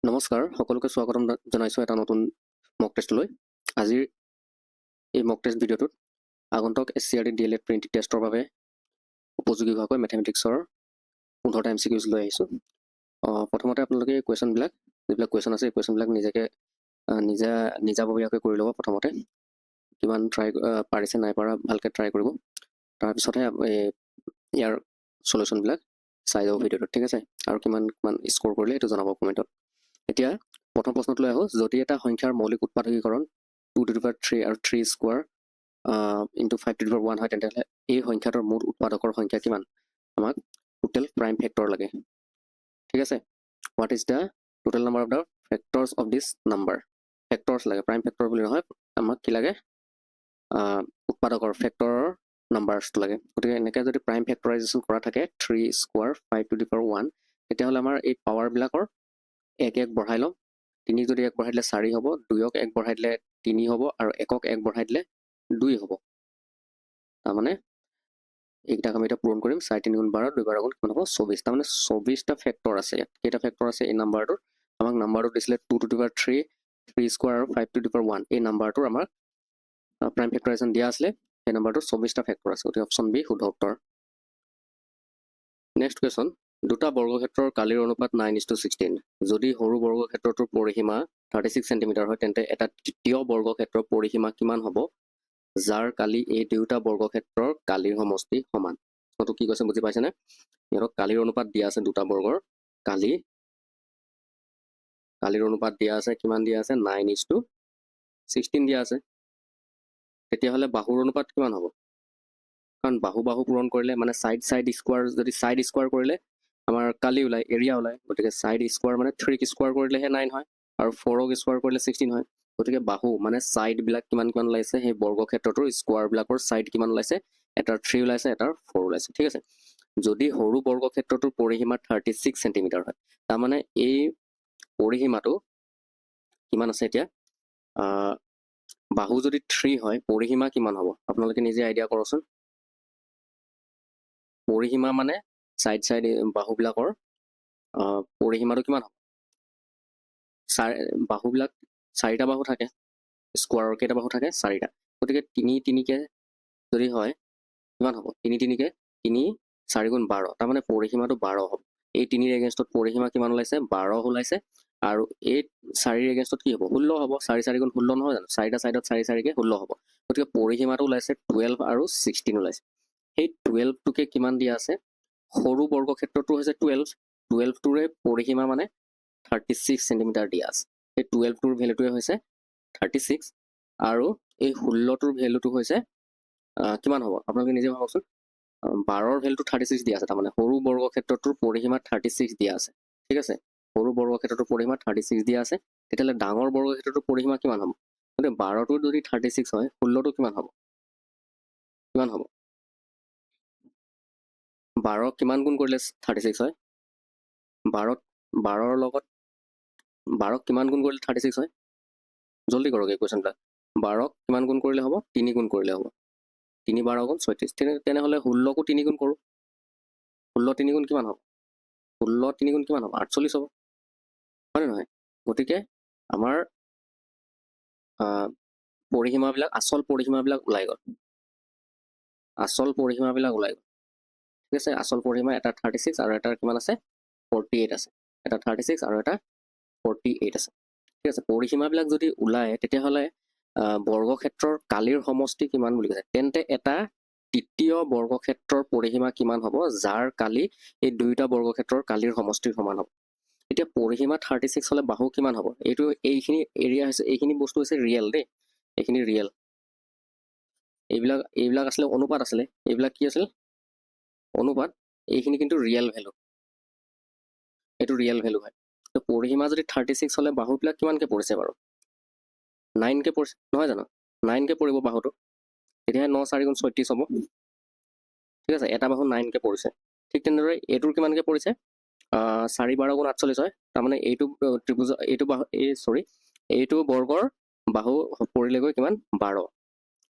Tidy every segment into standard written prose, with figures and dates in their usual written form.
নমস্কাৰ সকলোকে স্বাগতম জনাইছোঁ এটা নতুন মক টেষ্টলৈ। আজিৰ এই মক টেষ্ট ভিডিঅ'টোত আগন্তুক SCRT DLED প্ৰিণ্টিং টেষ্টৰ বাবে উপযোগী হোৱাকৈ মেথমেটিক্সৰ 15টা MCQs লৈ আহিছোঁ। প্ৰথমতে আপোনালোকে কুৱেশ্যনবিলাক যিবিলাক কুৱেশ্যন আছে এই কুৱেশ্যনবিলাক নিজাববীয়াকৈ কৰি ল'ব। প্ৰথমতে কিমান পাৰিছে নাই পৰা ভালকৈ ট্ৰাই কৰিব, তাৰপিছতহে ইয়াৰ চলিউশ্যনবিলাক চাই যাব ভিডিঅ'টোত, ঠিক আছে। আৰু কিমান স্ক'ৰ কৰিলে এইটো জনাব কমেণ্টত। এতিয়া প্ৰথম প্ৰশ্নটোলৈ আহোঁ। যদি এটা সংখ্যাৰ মৌলিক উৎপাদকীকৰণ 2 to the power 3 আৰু 3 square into 5 to the power 1 হয়, তেন্তে এই সংখ্যাটোৰ মুঠ উৎপাদকৰ সংখ্যা কিমান? আমাক টোটেল প্ৰাইম ফেক্টৰ লাগে, ঠিক আছে। What is the total number of the factors of this number? Factors লাগে, প্ৰাইম ফেক্টৰ বুলি নহয়, আমাক কি লাগে? উৎপাদকৰ ফেক্টৰৰ নাম্বাৰছটো লাগে। গতিকে এনেকৈ যদি প্ৰাইম ফেক্টৰাইজেশ্যন কৰা থাকে 3 স্কোৱাৰ 5 to the power 1, তেতিয়াহ'লে আমাৰ এই পাৱাৰবিলাকৰ এক বঢ়াই ল'ম। 3 যদি 1 বঢ়াই দিলে 4 হ'ব, 2ক 1 বঢ়াই দিলে 3 হ'ব, আৰু 1ক 1 বঢ়াই দিলে 2 হ'ব। তাৰমানে এইকেইটাক আমি এতিয়া পূৰণ কৰিম। 4 3 গুণ 12, 2 12 গুণ কিমান হ'ব? 24। তাৰমানে 24টা ফেক্টৰ আছে ইয়াত। কেইটা ফেক্টৰ আছে এই নাম্বাৰটোৰ? আমাক নাম্বাৰটো দিছিলে 2 to the power 3, 3 স্কোৱাৰ আৰু 5 to the power 1। এই নাম্বাৰটোৰ আমাৰ প্ৰাইম ফেক্টৰাইজেশ্যন দিয়া আছিলে। সেই নাম্বাৰটোৰ 24টা ফেক্টৰ আছে। গতিকে অপশ্যন বি শুদ্ধ উত্তৰ। Next question. দুটা বৰ্গক্ষেত্ৰৰ কালিৰ অনুপাত 9:16। যদি সৰু বৰ্গক্ষেত্ৰটোৰ পৰিসীমা 36 চেণ্টিমিটাৰ হয়, তেন্তে এটা তৃতীয় বৰ্গক্ষেত্ৰৰ পৰিসীমা কিমান হ'ব যাৰ কালি এই দুয়োটা বৰ্গক্ষেত্ৰৰ কালিৰ সমষ্টি সমান? প্ৰশ্নটো কি কৈছে বুজি পাইছেনে? সিহঁতক কালিৰ অনুপাত দিয়া আছে, দুটা বৰ্গৰ কালিৰ অনুপাত দিয়া আছে। কিমান দিয়া আছে? 9:16 দিয়া আছে। তেতিয়াহ'লে বাহুৰ অনুপাত কিমান হ'ব? কাৰণ বাহু পূৰণ কৰিলে মানে চাইড স্কোৱাৰ, যদি চাইড স্কোৱাৰ কৰিলে আমাৰ কালি ওলায়, এৰিয়া ওলায়। গতিকে চাইড স্কোৱাৰ মানে 3ক স্কোৱাৰ কৰিলেহে 9 হয়, আৰু 4ক স্কোৱাৰ কৰিলে 16 হয়। গতিকে বাহু মানে চাইডবিলাক কিমান ওলাইছে, সেই বৰ্গক্ষেত্ৰটোৰ স্কোৱাৰবিলাকৰ চাইড কিমান ওলাইছে? এটাৰ 3 ওলাইছে, এটাৰ 4 ওলাইছে, ঠিক আছে। যদি সৰু বৰ্গক্ষেত্ৰটোৰ পৰিসীমা 36 চেণ্টিমিটাৰ হয়, তাৰমানে এই পৰিসীমাটো কিমান আছে এতিয়া? বাহু যদি 3 হয়, পৰিসীমা কিমান হ'ব? আপোনালোকে নিজে আইডিয়া কৰকচোন। পৰিসীমা মানে চাইড বাহুবিলাকৰ পৰিসীমাটো কিমান হ'ব? বাহুবিলাক 4টা বাহু থাকে, স্কোৱাৰৰ কেইটা বাহু থাকে? 4টা। গতিকে 3 3কে যদি হয় কিমান হ'ব? 3 3কে 3 4 গুণ 12, তাৰমানে পৰিসীমাটো 12 হ'ব। এই 3ৰ এগেইনষ্টত পৰিসীমা কিমান ওলাইছে? 12 ওলাইছে। আৰু এই 4ৰ এগেইনষ্টত কি হ'ব? 16 হ'ব। 4 4 গুণ 16 নহয় জানো? 4টা চাইডত 4 4কে 16 হ'ব। গতিকে পৰিসীমাটো ওলাইছে 12 আৰু 16 ওলাইছে। সেই 12টোকে কিমান দিয়া আছে? সৰু বৰ্গক্ষেত্ৰটো হৈছে 12টোৰে পৰিসীমা মানে 36 চেণ্টিমিটাৰ দিয়া আছে। এই 12টোৰ ভেলুটোৱে হৈছে 36, আৰু এই 16টোৰ ভেলুটো হৈছে কিমান হ'ব? আপোনালোকে নিজে ভাবকচোন। 12ৰ ভেলুটো 36 দিয়া আছে, তাৰমানে সৰু বৰ্গক্ষেত্ৰটোৰ পৰিসীমা 36 দিয়া আছে, ঠিক আছে। সৰু বৰ্গক্ষেত্ৰটোৰ পৰিসীমা 36 দিয়া আছে। তেতিয়াহ'লে ডাঙৰ বৰ্গক্ষেত্ৰটোৰ পৰিসীমা কিমান হ'ব? গতিকে 12টো যদি 36 হয়, 16টো কিমান হ'ব? 12 কিমান গুণ কৰিলে 36 হয়? 12ৰ লগত 12ক কিমান গুণ কৰিলে 36 হয়? জলদি কৰক এই কুৱেশ্যনবিলাক। 12ক কিমান গুণ কৰিলে হ'ব? 3 গুণ কৰিলে হ'ব। 3 12 গুণ 36। তেনেহ'লে 16কো 3 গুণ কৰোঁ। 16 3 গুণ কিমান হ'ব? 16 3 গুণ কিমান হ'ব? 48 হ'ব, হয়নে নহয়? গতিকে আমাৰ আচল পৰিসীমাবিলাক ওলাই গ'ল। ঠিক আছে। আচল পৰিসীমা এটা 36 আৰু এটা কিমান আছে? 48 আছে। এটা 36 আৰু এটা 48 আছে, ঠিক আছে। পৰিসীমাবিলাক যদি ওলায়, তেতিয়াহ'লে বৰ্গক্ষেত্ৰৰ কালিৰ সমষ্টি কিমান বুলি কৈছে? তেন্তে এটা তৃতীয় বৰ্গক্ষেত্ৰৰ পৰিসীমা কিমান হ'ব যাৰ কালি এই দুয়োটা বৰ্গক্ষেত্ৰৰ কালিৰ সমষ্টিৰ সমান হ'ব? এতিয়া পৰিসীমা 36 হ'লে বাহু কিমান হ'ব? এইখিনি এৰিয়া হৈছে, এইখিনি বস্তু হৈছে ৰিয়েল দেই, এইখিনি ৰিয়েল। এইবিলাক আছিলে অনুপাত আছিলে। এইবিলাক কি আছিল? অনুপাত। এইখিনি কিন্তু ৰিয়েল ভেলু, এইটো ৰিয়েল ভেলু হয়। তো পৰিসীমা যদি 36 হ'লে বাহুবিলাক কিমানকৈ পৰিছে বাৰু? 9কে পৰিছে, নহয় জানো? 9কে পৰিব বাহুটো। তেতিয়াহে 9 4 গুণ 36 হ'ব, ঠিক আছে। এটা বাহু 9কে পৰিছে। ঠিক তেনেদৰে এইটোৰ কিমানকৈ পৰিছে? 4 12 গুণ 48 হয়। তাৰমানে এইটো ত্ৰিভুজ, এইটো বৰ্গৰ বাহু পৰিলেগৈ কিমান? 12,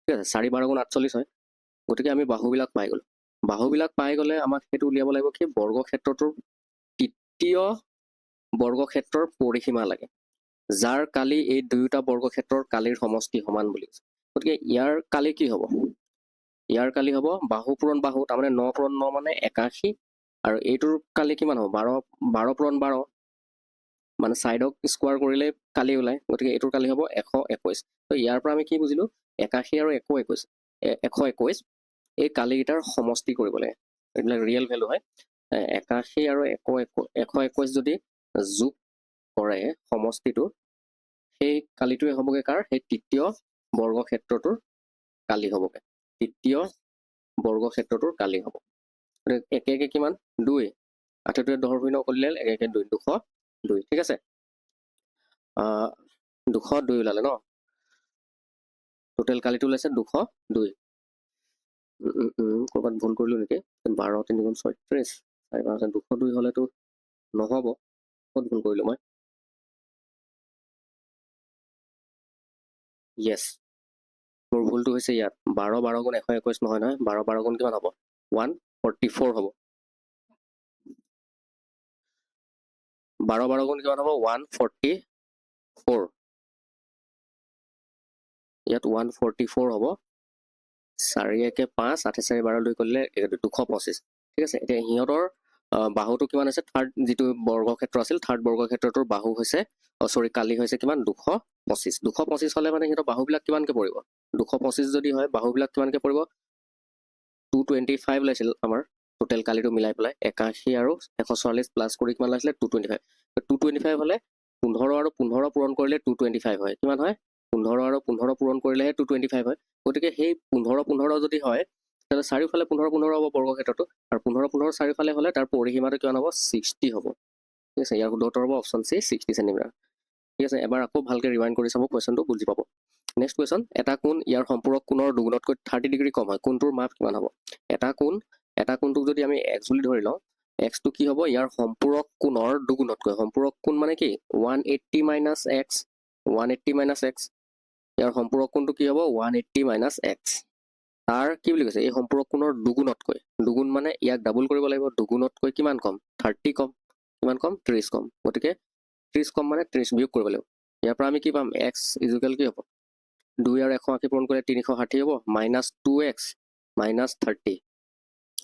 ঠিক আছে। 4 12 গুণ 48 হয়। গতিকে আমি বাহুবিলাক পাই গ'লোঁ। বাহুবিলাক পাই গ'লে আমাক সেইটো উলিয়াব লাগিব কি? বৰ্গক্ষেত্ৰটোৰ তৃতীয় বৰ্গক্ষেত্ৰৰ পৰিসীমা লাগে যাৰ কালি এই দুয়োটা বৰ্গক্ষেত্ৰৰ কালিৰ সমষ্টি সমান বুলি কৈছে গতিকে ইয়াৰ কালি কি হ'ব ইয়াৰ কালি হ'ব বাহু পূৰণ বাহু তাৰমানে 9 পূৰণ 9 মানে 81 আৰু এইটোৰ কালি কিমান হ'ব 12 পূৰণ 12 মানে সাইডক স্কোয়াৰ কৰিলে কালি ওলাই গতিকে এইটোৰ কালি হ'ব 121 তো ইয়াৰ পৰা আমি কি বুজিলো 81 আৰু 121 এই কালিকেইটাৰ সমষ্টি কৰিব লাগে এইবিলাক ৰিয়েল ভ্যালু হয় 81 আৰু 121 যদি যোগ কৰে সমষ্টিটো সেই কালিটোৱে হ'বগে কাৰ সেই তৃতীয় বৰ্গক্ষেত্ৰটোৰ কালি হ'বগে তৃতীয় বৰ্গক্ষেত্ৰটোৰ কালি হ'ব একে একে কিমান 2 আঠটোৱে 10 ঘূৰ্ণ কৰিলে একে একে 202 ঠিক আছে 202 ওলালে ন টোটেল কালিটো ওলাইছে 202 কৰবাত ভুল কৰিলো নেকি 12 3 গুণ 36 202 হলেতো নহব ক'ত ভুল কৰিলো মই yes মোৰ ভুলটো হৈছে ইয়াত 12 গুণ 121 নহয় নহয় 12 গুণ কিমান হ'ব 144 হ'ব 12 গুণ কিমান হ'ব 144 ইয়াত 144 হ'ব 4 একে 5 8 4 12 2 কৰিলে 225 ঠিক আছে এতিয়া হিয়তৰ বাহুটো কিমান আছে থাৰ্ড যেটো বৰ্গক্ষেত্ৰ আছিল থাৰ্ড বৰ্গক্ষেত্ৰটোৰ বাহু হৈছে সৰি কালি হৈছে কিমান 225 হলে মানে হিয়তৰ বাহুবিলাক কিমানকে পৰিব 225 যদি হয় বাহুবিলাক কিমানকে পৰিব 225 লাইছিল আমাৰ টোটেল কালিটো মিলাই পেলাই 81 আৰু 144 প্লাস কৰি কিমান লাইছিলে 225 হলে 15 আৰু 15 পূৰণ কৰিলে 225 হয় কিমান হয় 15 আৰু 15 পূৰণ কৰিলেহে 225 হয় গতিকে সেই 15 যদি হয় তাহলে চাৰিওফালে 15 হ'ব বৰ্গক্ষেত্ৰটো আৰু 15 চাৰিওফালে হলে তাৰ পৰিসীমাটো কিমান হ'ব 60 হ'ব ঠিক আছে ইয়াৰ উত্তৰ হ'ব অপচন সি 60 সেন্টিমিটাৰ ঠিক আছে এবাৰ আকৌ ভালকে ৰিৱাইন্ড কৰি চাব কোৱেশ্চনটো বুজি পাব নেক্সট কোৱেশ্চন এটা কোণ ইয়াৰ সম্পূৰক কোণৰ দুগুণতকৈ 30 ডিগ্ৰী কম হয় কোণটোৰ মাপ কিমান হ'ব এটা কোণটোক যদি আমি x বুলি ধৰি লওঁ x টো কি হ'ব ইয়াৰ সম্পূৰক কোণৰ দুগুণতকৈ সম্পূৰক কোণ মানে কি 180 - x 180 - x ইয়াৰ সম্পূৰক কোণটো কি হ'ব 180 - x তাৰ কি বুলি কৈছে এই সম্পূৰক কোণৰ দুগুণতকৈ দুগুণ মানে ইয়াক ডাবল কৰিব লাগিব দুগুণতকৈ কিমান কম 30 কম কিমান কম 30 কম গতিকে 30 কম মানে 30 বিয়োগ কৰিব লাগিব ইয়াৰ পৰা আমি কি পাম x ইকুৱেল কি হ'ব 2 আৰু 180 পূৰণ কৰিলে 360 হ'ব -2x - 30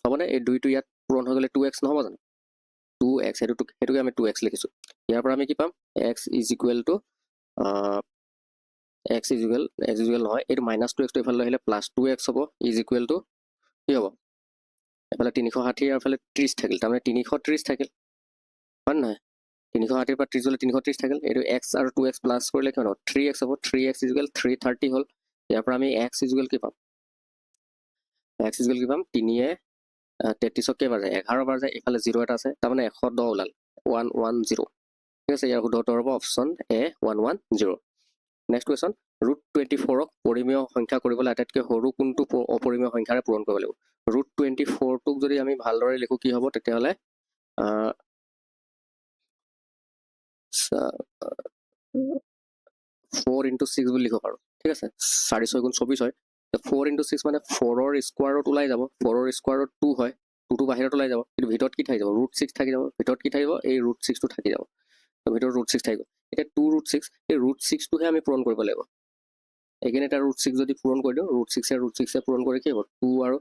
হ'বনে এই 2টো ইয়াত পূৰণ হৈ গ'লে 2x নহ'ব জানো 2x হেতুকে আমি 2x লিখিছো ইয়াৰ পৰা আমি কি পাম x equal to x equal নহয় এইটো -2x টো ইফালে আহিলে +2x হ'ব ইকুৱেল টু কি হ'ব এফালে 360 আৰু এফালে 30 থাকিল তাৰমানে 330 থাকিল হয় নহয় 360 পৰা 30 হলে 330 থাকিল এইটো x আৰু 2x প্লাস কৰিলে কি হ'ব 3x হ'ব 3x ইকুৱেল 330 হ'ল ইয়াৰ পৰা আমি x ইকুৱেল কি পাম x ইকুৱেল কি পাম 3 এ 33 কে বাৰ যায় 11 বাৰ যায় ইফালে 0 এটা আছে তাৰমানে 110 ওলাল 110 ঠিক আছে ইয়াৰ উত্তৰ হ'ব অপচন এ 110 নেক্সট কোৱেশ্চন √24 ক পৰিমেয় সংখ্যা কৰিবলৈ আটাইতকৈ সৰু কোনটো অপৰিমেয় সংখ্যাৰে পূৰণ কৰিব লাগিব √24 টোক যদি আমি ভালদৰে লিখো কি হ'ব তেতিয়াহলে 4 * 6 বুলি লিখব পাৰো ঠিক আছে 4 6 গুণ 24 হয় 4 * 6 মানে 4 ৰ স্কোয়াৰত ওলাই যাব 4 ৰ স্কোয়াৰত 2 হয় 2 টো বাহিৰত ওলাই যাব কিন্তু ভিতৰত কি থাকি যাব √6 থাকি যাব ভিতৰত কি থাকিব এই √6 টো থাকি যাব তো ভিতৰত √6 থাকিব এটা 2√6 এই √6 টোহে আমি পূৰণ কৰিব লাগিব এগেইন এটা √6 যদি পূৰণ কৰি দিও √6 এ পূৰণ কৰি কি হ'ব 2 আৰু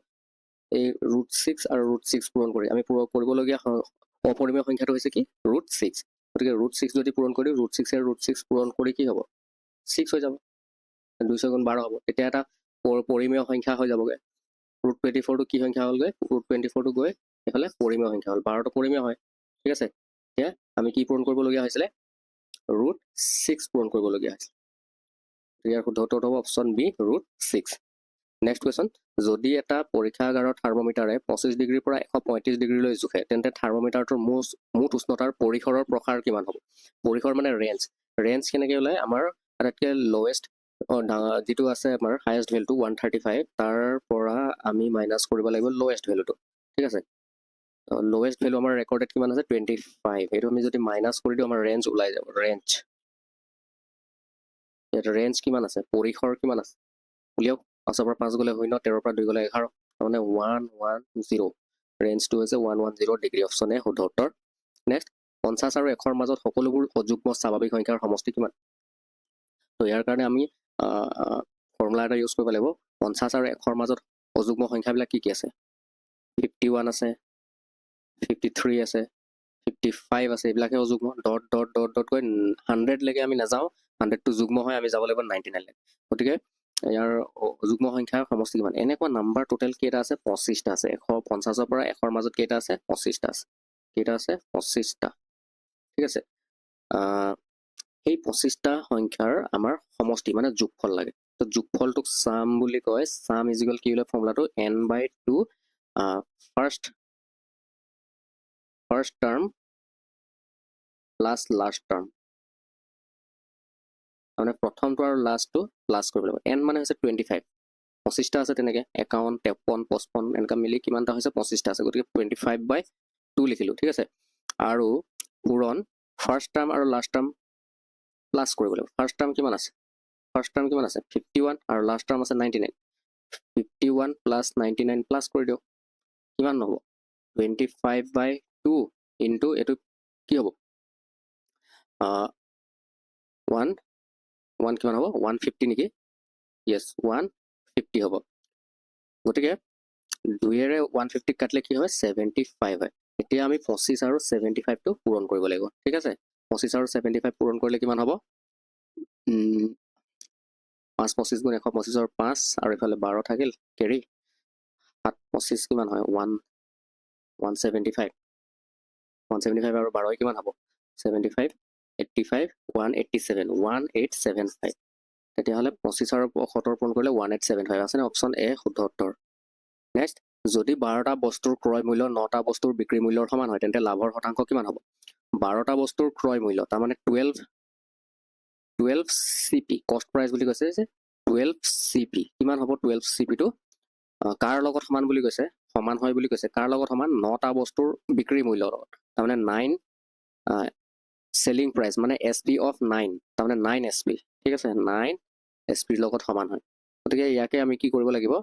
এই √6 আৰু √6 পূৰণ কৰি আমি কৰিবলগীয়া অপৰিমেয় সংখ্যাটো হৈছে কি √6 গতিকে √6 যদি পূৰণ কৰি √6 এ √6 পূৰণ কৰি কি হ'ব 6 হৈ যাব 2 গুণ 12 হ'ব এতিয়া এটা পৰিমেয় সংখ্যা হৈ যাবগে √24 টো কি সংখ্যা হ'লগে √24 টো গৈ এফালে পৰিমেয় সংখ্যা হ'ল 12 টো পৰিমেয় হয় ঠিক আছে এতিয়া আমি কি পূৰণ কৰিবলগীয়া হৈছিলে √6 পূৰণ কৰিবলগীয়া হৈছিল ইয়াৰ উত্তৰ হ'ব অপচন বি √6 নেক্সট কোৱেশ্চন যদি এটা পৰীক্ষাগাৰৰ থাৰ্মোমিটাৰে 25 ডিগ্ৰীৰ পৰা 135 ডিগ্ৰীলৈ জোখে তেন্তে থাৰ্মোমিটাৰটোৰ মুঠ উষ্ণতাৰ পৰিসৰৰ প্ৰসাৰ কিমান হ'ব পৰিসৰ মানে ৰেঞ্জ কেনেকৈ ওলাই আমাৰ আটাইতকৈ লোৱেষ্ট যেটো আছে আমাৰ হাইয়েষ্ট ভ্যালুটো 135 তাৰ পৰা আমি মাইনাস কৰিব লাগিব লোৱেষ্ট ভ্যালুটো ঠিক আছে লোৱেষ্ট ভ্যালু আমাৰ ৰেকৰ্ডেড কিমান আছে 25 এইটো আমি যদি মাইনাস কৰি দিও আমাৰ ৰেঞ্জ ওলাই যাব ৰেঞ্জ ৰেঞ্জ কিমান আছে পৰিসৰ কিমান আছে উলিয়াওক 5 পৰা 5 গলে 0 13 পৰা 2 গলে 11 মানে 110 ৰেঞ্জটো হৈছে 110 ডিগ্ৰী অপচন এ শুদ্ধ উত্তৰ নেক্সট 50 আৰু 100ৰ মাজত সকলোবোৰ অযুগ্ম স্বাভাৱিক সংখ্যাৰ সমষ্টি কিমান তো ইয়াৰ কাৰণে আমি ফৰ্মুলা এটা ইউজ কৰিব লাগিব 50 আৰু 100ৰ মাজত অযুগ্ম সংখ্যাবিলাক কি আছে 51 আছে 53 আছে 55 আছে এইবিলাকে অযুগ্ম ডট ডট ডট ডট কৈ 100 লৈকে আমি নাযাওঁ 100 টো যুগ্ম হয় আমি যাব লাগিব 99 লৈকে গতিকে ইয়াৰ অযুগ্ম সংখ্যাৰ সমষ্টি কিমান এনেকুৱা নাম্বাৰ টোটেল কেইটা আছে 25টা আছে 150ৰ পৰা 100ৰ মাজত কেইটা আছে 25টা আছে কেইটা আছে 25টা ঠিক আছে এই 25টা সংখ্যাৰ আমাৰ সমষ্টি মানে যোগফল লাগে তো যোগফলটোক সাম বুলি কয় সাম ইজ ইকুৱেল কি হলে ফৰ্মুলাটো n/2 first term plus last term মানে প্ৰথমটো আৰু লাস্টটো প্লাস কৰিব লাগিব n মানে হৈছে 25 25টা আছে তেনেকে 51 53 55 এনেকা মিলি কিমানটা হৈছে 25টা আছে গতিকে 25/2 লিখিলো ঠিক আছে আৰু পূৰণ ফাৰ্স্ট টাৰ্ম আৰু লাস্ট টাৰ্ম প্লাস কৰিব লাগিব ফাৰ্স্ট টাৰ্ম কিমান আছে 51 আৰু লাস্ট টাৰ্ম আছে 99 51 প্লাস 99 প্লাস কৰি দিও কিমান হ'ব 25/2 ইনটু এটো কি হ'ব 1 কিমান হ'ব 150 নেকি yes 150 হ'ব গতিকে 2 এৰে 150 কাটলে কি হয় 75 হয় এতিয়া আমি 25 আৰু 75 টো পূৰণ কৰিব লাগিব ঠিক আছে 25 আৰু 75 পূৰণ কৰিলে কিমান হ'ব 5 25 গুণ 125 ৰ 5 আৰু ইফালে 12 থাকিল কেৰি 7 25 কিমান হয় 175 আৰু 12 কিমান হ'ব 75 85 187 তেতিয়াহ'লে 25 আৰু 70 পূৰণ কৰিলে 1875 আছে অপচন এ শুদ্ধ উত্তৰ নেক্সট যদি 12টা বস্তুৰ ক্ৰয় মূল্য 9টা বস্তুৰ বিক্ৰী মূল্যৰ সমান হয় তেন্তে লাভৰ শতাংশ কিমান হ'ব 12টা বস্তুৰ ক্ৰয় মূল্য তাৰ মানে 12 সিপি কষ্ট প্ৰাইস বুলি কৈছে যে 12 সিপি কিমান হ'ব 12 সিপি টো কাৰ লগত সমান বুলি কৈছে সমান হয় বুলি কৈছে কাৰ লগত সমান 9টা বস্তুৰ বিক্ৰী মূল্যৰ লগত তাৰ মানে 9 সেলিং প্ৰাইস মানে এসপি অফ 9 তাৰ মানে 9 এসপি ঠিক আছে 9 এসপিৰ লগত সমান হয় গতিকে ইয়াকে আমি কি কৰিব লাগিব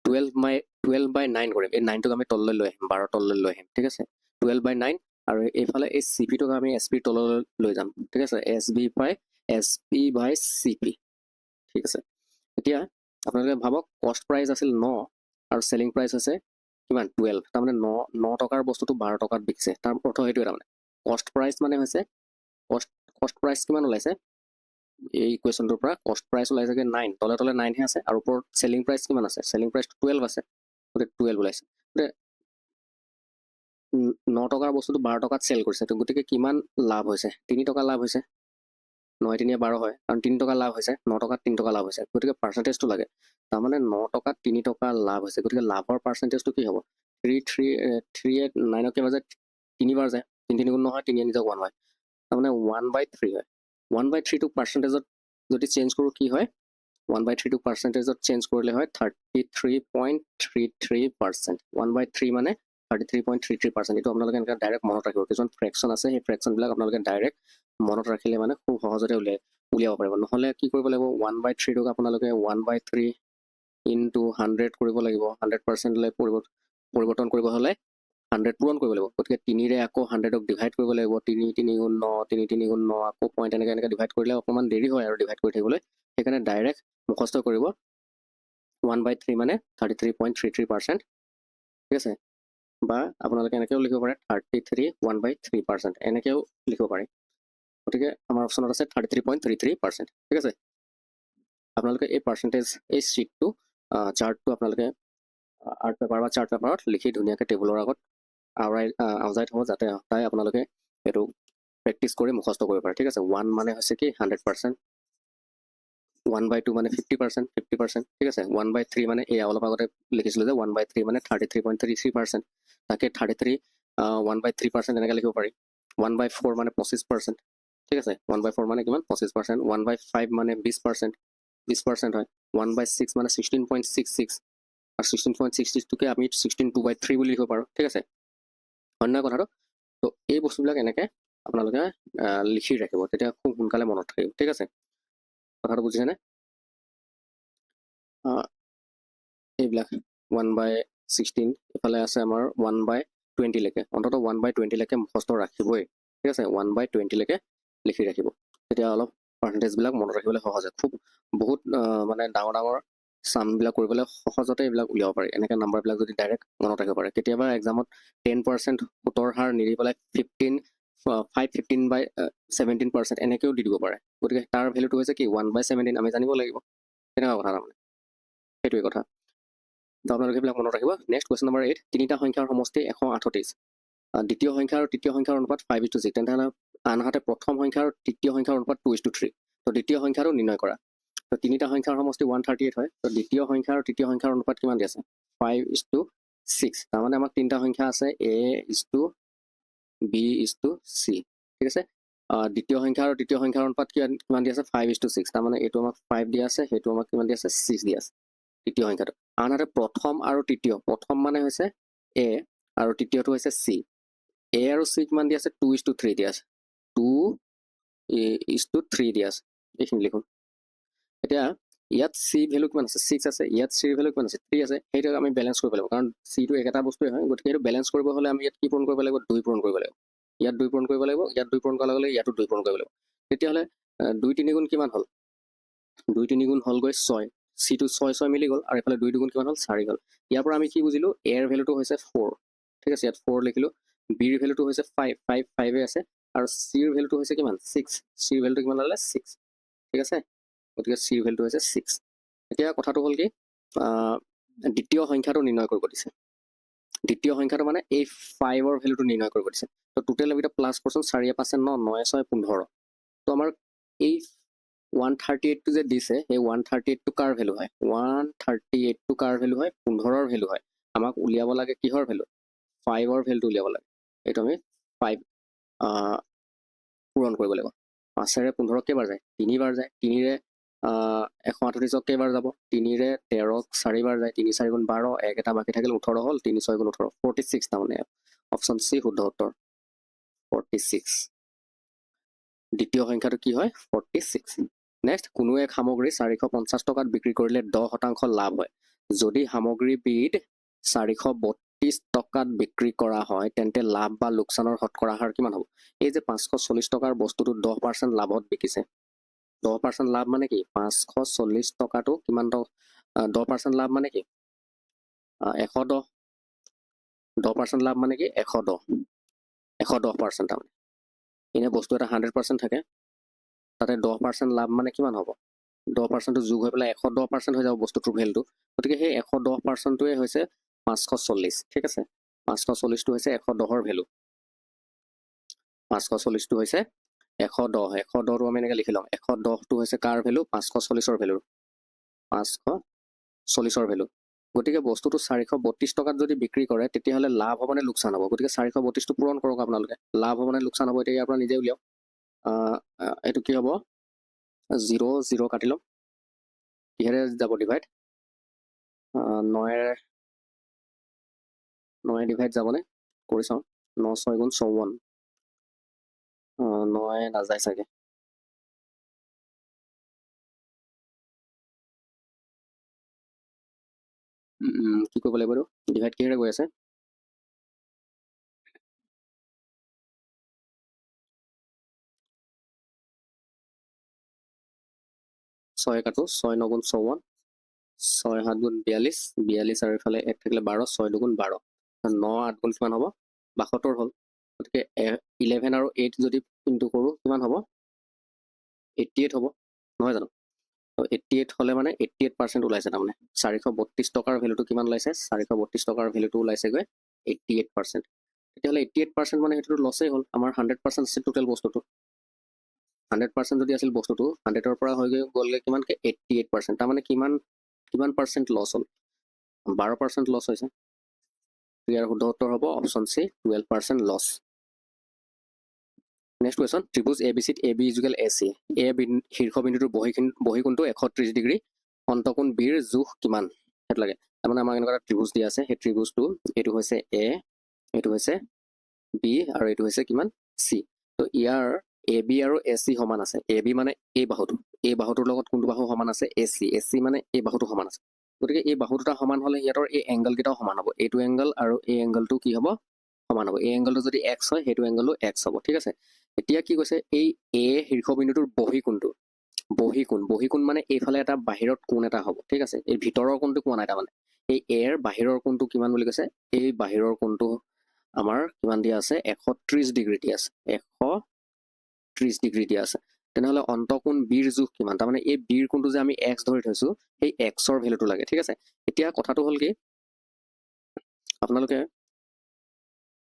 12/9 কৰিম এই 9 টোক আমি তললৈ লৈ আহিম 12 তললৈ লৈ আহিম ঠিক আছে 12/9 আৰু এইফালে এই সিপি টোক আমি এসপি তললৈ লৈ যাম ঠিক আছে এসপি বাই সিপি ঠিক আছে এতিয়া আপোনালোকে ভাবক কষ্ট প্ৰাইস আছিল 9 আৰু সেলিং প্ৰাইস আছে কিমান 12 তাৰ মানে 9 টকাৰ বস্তুটো 12 টকাত বিকিছে তাৰ অৰ্থ হেতু এটা মানে কষ্ট প্ৰাইস মানে হৈছে কষ্ট প্ৰাইস কিমান ওলাইছে এই ইকুৱেশনটোৰ পৰা কষ্ট প্ৰাইস ওলাইছে কি 9 তলে তলে 9 হে আছে আৰু ওপৰত সেলিং প্ৰাইস কিমান আছে সেলিং প্ৰাইস 12 আছে গতে 12 ওলাইছে গতে 9 টকাৰ বস্তুটো 12 টকাত সেল কৰিছে তো গতিকে কিমান লাভ হৈছে 3 টকা লাভ হৈছে 9 3 12 হয় কাৰণ 3 টকা লাভ হৈছে 9 টকাত 3 টকা লাভ হৈছে গতিকে পাৰ্সেন্টেজটো লাগে তাৰ মানে 9 টকাত 3 টকা লাভ হৈছে গতিকে লাভৰ পাৰ্সেন্টেজটো কি হ'ব 9 কে বাজে 3 বাৰ যায় 3 গুণ নহয় 3 নিজক 1 হয় তাৰ মানে 1/3 হয় 1/3 টো পাৰ্সেন্টেজত যদি চেঞ্জ কৰো কি হয় 1/3 টো পাৰ্সেন্টেজত চেঞ্জ কৰিলে হয় 33.33% 1/3 মানে 33.33% এটো আপোনালোকে এনেকা ডাইৰেক্ট মনত ৰাখিব কিছুমান ফ্ৰেকশন আছে এই ফ্ৰেকশন বিলাক আপোনালোকে ডাইৰেক্ট মনত ৰাখিলে মানে খুব সহজতে উলিয়াব পাৰিব নহলে কি কৰিব লাগিব 1/3 টোক আপোনালোকে 1/3 into 100 কৰিব লাগিব 100% লৈ পৰিৱৰ্তন কৰিব হলে 100 পূৰণ কৰিব লাগিব গতিকে 3 ৰে আকৌ 100 ক ডিভাইড কৰিব লাগিব 3 3 গুণ 9 3 3 গুণ 9 আকৌ পইণ্ট এনেকৈ ডিভাইড কৰিলে অকমান দেৰি হয় আৰু ডিভাইড কৰি থাকিবলৈ সেইকাৰণে ডাইৰেক্ট মুখস্থ কৰিব 1/3 মানে 33.33% ঠিক আছে বা আপোনালোকে এনেকেও লিখিব পাৰে 33 1/3% এনেকেও লিখিব পাৰে গতিকে আমাৰ অপচনত আছে 33.33% ঠিক আছে আপোনালোকে এই পাৰ্সেন্টেজ এই শীটটো চাৰ্টটো আপোনালোকে আৰ্ট পেপাৰ বা চাৰ্ট পেপাৰত লিখি ধুনীয়াকৈ টেবুলৰ আগত আউজাই থব যাতে তাই আপোনালোকে এটো প্ৰেক্টিস কৰি মুখস্থ কৰিব পাৰে ঠিক আছে 1 মানে হৈছে কি 100% 1/2 মানে 50% ঠিক আছে 1/3 মানে এই অলপ আগতে লিখিছিল যে 1/3 মানে 33.33% তাকে 33 1/3% এনেকৈ লিখিব পাৰি 1/4 মানে 25% ঠিক আছে 1/4 মানে কিমান 25% 1/5 মানে 20% হয় 1/6 মানে 16.66 আৰু 16.66 টোকে আমি 16/2/3 বুলি লিখিব পাৰো ঠিক আছে অন্য কথাটো তো এই বস্তুবিলাক এনেকৈ আপোনালোকে লিখি ৰাখিব তেতিয়া খুব সোনকালে মনত থাকিব ঠিক আছে কথাটো বুজিছেনে এইবিলাক 1/6 16 ইফালে আছে আমাৰ 1/20 লৈকে অন্তত 1/20 লৈকে মুখস্থ ৰাখিবই ঠিক আছে 1/20 লৈকে লিখি ৰাখিব তেতিয়া অলপ পাৰ্চেন্টেজবিলাক মনত ৰাখিবলৈ সহজ হয় খুব বহুত মানে ডাঙৰ ডাঙৰ সামবিলাক কৰিবলৈ সহজতে এইবিলাক উলিয়াব পাৰি এনেকৈ নাম্বাৰবিলাক যদি ডাইৰেক্ট মনত ৰাখিব পাৰে কেতিয়াবা এক্সামত 10% সুতৰ হাৰ নিদি পেলাই 15/17 এনেকৈও দি দিব পাৰে গতিকে তাৰ ভেলুটো হৈছে কি 1/17 আমি জানিব লাগিব তেনেকুৱা কথা তাৰমানে সেইটোৱে কথা আপোনালোকে এইবিলাক মনত ৰাখিব নেক্সট কুৱেশ্যন নম্বৰ 8 তিনিটা সংখ্যাৰ সমষ্টি 138 দ্বিতীয় সংখ্যা আৰু তৃতীয় সংখ্যাৰ অনুপাত 5:6 তেনেহ'লে আনহাতে প্ৰথম সংখ্যা আৰু তৃতীয় সংখ্যাৰ অনুপাত 2:3 তো দ্বিতীয় সংখ্যাটো নিৰ্ণয় কৰা তো তিনিটা সংখ্যাৰ সমষ্টি 138 হয় তো দ্বিতীয় সংখ্যা আৰু তৃতীয় সংখ্যাৰ অনুপাত কিমান দি আছে 5:6 তাৰমানে আমাক তিনিটা সংখ্যা আছে A:B:C ঠিক আছে দ্বিতীয় সংখ্যা আৰু তৃতীয় সংখ্যাৰ অনুপাত কিমান দি আছে 5:6 তাৰমানে এইটো আমাক 5 দি আছে সেইটো আমাক কিমান দি আছে 6 দি আছে তৃতীয় সংখ্যাটো আনহাতে প্ৰথম আৰু তৃতীয় প্ৰথম মানে হৈছে A আৰু তৃতীয়টো হৈছে C A আৰু C কিমান দি আছে 2:3 দি আছে 2:3 দি আছে এইখিনি লিখোঁ এতিয়া ইয়াত C ভেলু কিমান আছে 6 আছে ইয়াত C ভেলু কিমান আছে 3 আছে সেইটো আমি বেলেঞ্চ কৰিব লাগিব কাৰণ C টো একেটা বস্তুৱে হয় গতিকে এইটো বেলেঞ্চ কৰিব হ'লে আমি ইয়াত কি পূৰণ কৰিব লাগিব 2 পূৰণ কৰিব লাগিব ইয়াত 2 পূৰণ কৰিব লাগিব ইয়াত 2 পূৰণ কৰাৰ লগে লগে ইয়াতো 2 পূৰণ কৰিব লাগিব তেতিয়াহ'লে 2 3 গুণ কিমান হ'ল 2 3 গুণ হ'লগৈ 6 C টো 6 মিলি গ'ল আৰু এফালে 2 2 গুণ কিমান হ'ল 4 হ'ল ইয়াৰ পৰা আমি কি বুজিলো A ৰ ভেলুটো হৈছে 4 ঠিক আছে ইয়াত 4 লিখিলো B ৰ ভেলুটো হৈছে 5 আছে আৰু C ৰ ভেলুটো হৈছে কিমান 6 C ৰ ভেলুটো কিমান হ'লে 6 ঠিক আছে গতিকে C ৰ ভেলুটো হৈছে 6 এতিয়া কথাটো হ'ল কি দ্বিতীয় সংখ্যাটো নিৰ্ণয় কৰিব দিছে দ্বিতীয় সংখ্যাটো মানে এই 5 ৰ ভেলুটো নিৰ্ণয় কৰিব দিছে তো টোটেল আমি প্লাছ কৰচোন 4 5 9 9 6 15 তো আমাৰ এই 138 টো যে দিছে এই 138 টো কাৰ ভেলু হয় 138 টো কাৰ ভেলু হয় 15 ৰ ভেলু হয় আমাক উলিয়াব লাগে কিহৰ ভেলু 5 ৰ ভেলুটো উলিয়াব লাগে এইটো আমি 5 পূৰণ কৰিব লাগিব 5 ৰে 15 কেইবাৰ যায় 3 বাৰ যায় 3 ৰে 138 কেইবাৰ যাব 3 ৰে 13 4 বাৰ যায় 3 4 গুণ 12 এক এটা বাকি থাকিল 18 হ'ল 3 6 গুণ 18 46 তাৰমানে অপশ্যন চি শুদ্ধ উত্তৰ 46 দ্বিতীয় সংখ্যাটো কি হয় 46 নেক্সট কোনো এক সামগ্ৰী 450 টকাত বিক্ৰী কৰিলে 10% লাভ হয় যদি সামগ্ৰীবিধ 432 টকাত বিক্ৰী কৰা হয় তেন্তে লাভ বা লোকচানৰ শতকৰা হাৰ কিমান হ'ব এই যে 540 টকাৰ বস্তুটো 10% লাভত বিকিছে 10% লাভ মানে কি 540 টকাটো কিমান 10% লাভ মানে কি 110 10% লাভ মানে কি 110 110% তাৰমানে এনে বস্তু এটা 100% থাকে তাতে 10% লাভ মানে কিমান হ'ব 10% যোগ হৈ পেলাই 110% হৈ যাব বস্তুটোৰ ভেলুটো গতিকে সেই 110%টোৱে হৈছে 540 ঠিক আছে 540 টো হৈছে 110 ৰ ভেলু 540 টো হৈছে 110 টো আমি এনেকৈ লিখি লওঁ 110 টো হৈছে কাৰ ভেলু 540 ৰ ভেলু 540 ৰ ভেলু গতিকে বস্তুটো 432 টকাত যদি বিক্ৰী কৰে তেতিয়াহ'লে লাভ হ'ব নে লোকচান হ'ব গতিকে 432 টো পূৰণ কৰক আপোনালোকে লাভ হ'ব নে লোকচান হ'ব এতিয়া ইয়াৰ পৰা নিজে উলিয়াওক এইটো কি হ'ব 0 0 কাটি ল'ম কিহেৰে যাব ডিভাইড 9 ডিভাইড যাবনে কৰি চাওঁ 9 6 গুণ 54 9 নাযায় চাগে কি কৰিব লাগিব এইটো ডিভাইড কিহেৰে গৈ আছে 6 কাটো 6 9 গুণ 54 6 7 গুণ 42 আৰু ইফালে 1 থাকিলে 12 6 2 গুণ 12 9 8 গুণ কিমান হ'ব 72 হ'ল গতিকে 11 আৰু 8 যদি ইনটু কৰোঁ কিমান হ'ব 88 হ'ব নহয় জানো তো 88 হ'লে মানে 88% ওলাইছে তাৰমানে 432 টকাৰ ভেলুটো কিমান ওলাইছে 432 টকাৰ ভেলুটো ওলাইছেগৈ 88% তেতিয়াহ'লে 88% মানে সেইটোতো লছেই হ'ল আমাৰ 100% আছে টোটেল বস্তুটো 100% যদি আছিল বস্তুটো 100ৰ পৰা হৈ গ'লগৈ কিমানকৈ 88% তাৰমানে কিমান পাৰ্চেণ্ট লছ হ'ল 12% লছ হৈছে ইয়াৰ শুদ্ধ উত্তৰ হ'ব option C 12% loss next question ত্ৰিভুজ ABCত AB = AC A শীৰ্ষবিন্দুটোৰ বহিকোণটো 130 ডিগ্ৰী অন্তকোণ B ৰ জোখ কিমান সেইটো লাগে তাৰমানে আমাক এনেকুৱা এটা ত্ৰিভুজ দিয়া আছে সেই ত্ৰিভুজটো এইটো হৈছে A এইটো হৈছে B আৰু এইটো হৈছে কিমান C তো ইয়াৰ AB আৰু AC সমান আছে AB মানে এই বাহুটোৰ লগত কোনটো বাহু সমান আছে AC মানে এই বাহুটো সমান আছে গতিকে এই বাহু দুটা সমান হ'লে ইয়াৰ এই এংগল কেইটাও সমান হ'ব এইটো এংগল আৰু এই এংগলটো কি হ'ব সমান হ'ব এই এংগলটো যদি x হয় সেইটো এংগলটো x হ'ব ঠিক আছে এতিয়া কি কৈছে এই a শীৰ্ষবিন্দুটোৰ বহিকোণ মানে এইফালে এটা বাহিৰত কোণ এটা হ'ব ঠিক আছে এই ভিতৰৰ কোণটো কোৱা নাই তাৰমানে এই a ৰ বাহিৰৰ কোণটো কিমান বুলি কৈছে এই বাহিৰৰ কোণটো আমাৰ কিমান দিয়া আছে 130 ডিগ্ৰী দিয়া আছে 130 ডিগ্ৰী দিয়া আছে তেনেহ'লে অন্তকোণ b ৰ জোখ কিমান তাৰমানে এই b ৰ কোণটো যে আমি x ধৰি থৈছো সেই x ৰ ভ্যালুটো লাগে ঠিক আছে এতিয়া কথাটো হ'ল কি আপোনালোকে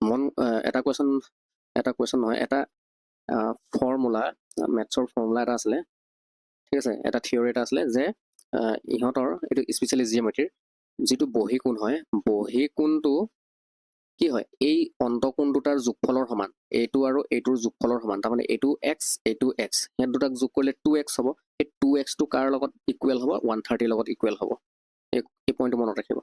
মন এটা কোৱেশ্চন নহয় এটা ফৰ্মুলা মেথছৰ ফৰ্মুলা এটা আছিলে ঠিক আছে এটা থিয়ৰী এটা আছিলে যে ইহঁতৰ এইটো স্পেচিয়েলি জিঅমেট্ৰিৰ যিটো বহিকোণ হয় বহিকোণটো কি হয় এই অন্তকোণ দুটাৰ যোগফলৰ সমান এইটো আৰু এইটোৰ যোগফলৰ সমান তাৰমানে এইটো x এইটো x ইয়াত দুটাক যোগ কৰিলে 2x হ'ব এই 2x টো কাৰ লগত ইকুৱেল হ'ব 130 লগত ইকুৱেল হ'ব এই পইণ্টটো মনত ৰাখিব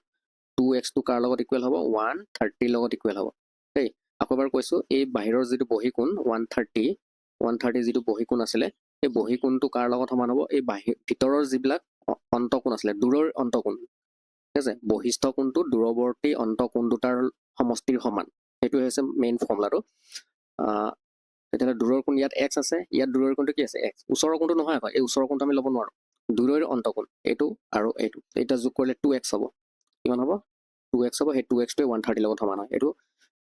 2x টো কাৰ লগত ইকুৱেল হ'ব 130 লগত ইকুৱেল হ'ব দেই আকৌ এবাৰ কৈছো এই বাহিৰৰ যিটো বহিকোণ 130 যিটো বহিকোণ আছিলে এই বহিকোণটো কাৰ লগত সমান হ'ব এই ভিতৰৰ যিবিলাক অন্তকোণ আছিলে দূৰৰ অন্তকোণ ঠিক আছে বহিষ্ঠ কোণটো দূৰৱৰ্তী অন্তকোণ দুটাৰ সমষ্টিৰ সমান সেইটো হৈছে মেইন ফৰ্মুলাটো তেতিয়াহ'লে দূৰৰ কোণ ইয়াত x আছে ইয়াত দূৰৰ কোণটো কি আছে x ওচৰৰ কোণটো নহয় আকৌ এই ওচৰৰ কোণটো আমি ল'ব নোৱাৰো দূৰৰ অন্তকোণ এইটো আৰু এইটো এটা যোগ কৰিলে 2x হ'ব কিমান হ'ব 2x হ'ব সেই 2x টোৱে 130 লগত সমান হয় এইটো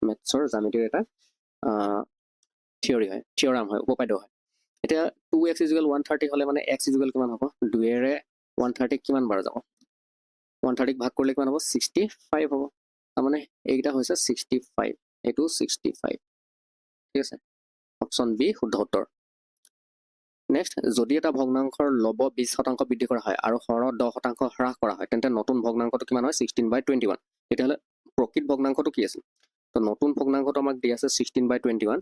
মেথছৰ জ্যামিতিৰ এটা থিয়ৰী হয় থিয়ৰাম হয় উপপাদ্য হয় এতিয়া 2x = 130 হ'লে মানে x = কিমান হ'ব 2 ৰে 130 কিমান বাৰ যাব 130 ভাগ কৰিলে কিমান হ'ব 65 হ'ব তাৰমানে এইটা হৈছে 65 এইটো 65 ঠিক আছে অপচন বি শুদ্ধ উত্তৰ নেক্সট যদি এটা ভগ্নাংশৰ লব 20% বৃদ্ধি কৰা হয় আৰু হৰ 10% হ্ৰাস কৰা হয় তেন্তে নতুন ভগ্নাংশটো কিমান হয় 16/21 তেতিয়াহ'লে প্ৰকৃত ভগ্নাংশটো কি আছিল তো নতুন ভগ্নাংশটো আমাক দি আছে 16/21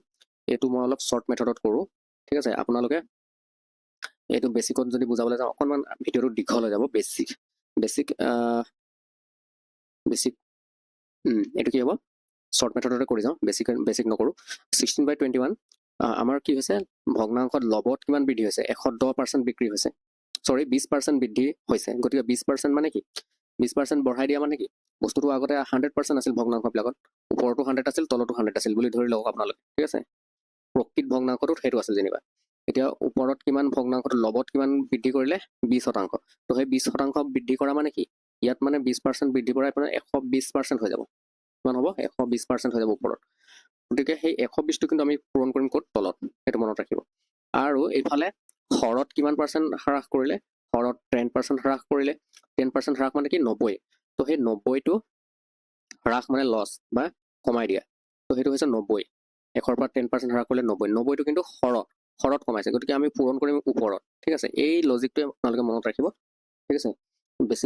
এইটো মই অলপ শৰ্ট মেথডত কৰো ঠিক আছে আপোনালোকে এইটো বেসিকত যদি বুজাবলৈ যাওঁ অকনমান ভিডিওটো দীঘল হৈ যাব বেসিক এইটো কি হ'ব শৰ্ট মেথডতে কৰি যাওঁ বেসিক নকৰো 16/21 আমাৰ কি হৈছে ভগ্নাংশত লবত কিমান বৃদ্ধি হৈছে 110% বিক্ৰী হৈছে সৰি 20% বৃদ্ধি হৈছে গতিকে 20% মানে কি 20% বঢ়াই দিয়া মানে কি বস্তুটো আগতে 100% আছিল ভগ্নাংশবিলাকত ওপৰটো 100 আছিল তলটো 100 আছিল বুলি ধৰি লওক আপোনালোকে ঠিক আছে প্ৰকৃত ভগ্নাংশটো হেতু আছিল যেনিবা এতিয়া ওপৰত কিমান ভগ্নাংশটো লবত কিমান বৃদ্ধি কৰিলে 20% তো সেই 20% বৃদ্ধি কৰা মানে কি ইয়াত মানে 20% বৃদ্ধি কৰা আপোনাৰ 120% হৈ যাব কিমান হ'ব 120% হৈ যাব ওপৰত গতিকে সেই 120 টো কিন্তু আমি পূৰণ কৰিম ক'ত তলত সেইটো মনত ৰাখিব আৰু এইফালে হৰত কিমান পাৰ্চেন্ট হ্ৰাস কৰিলে হৰত 10% হ্ৰাস কৰিলে 10% হ্ৰাস মানে কি 90 তো সেই 90 টো হ্ৰাস মানে লছ বা কমাই দিয়া তো সেইটো হৈছে 90 100 পৰা 10% হ্ৰাস কৰিলে 90 টো কিন্তু হৰত কমাইছে গতিকে আমি পূৰণ কৰিম ওপৰত ঠিক আছে এই লজিকটো আপোনালোকে মনত ৰাখিব ঠিক আছে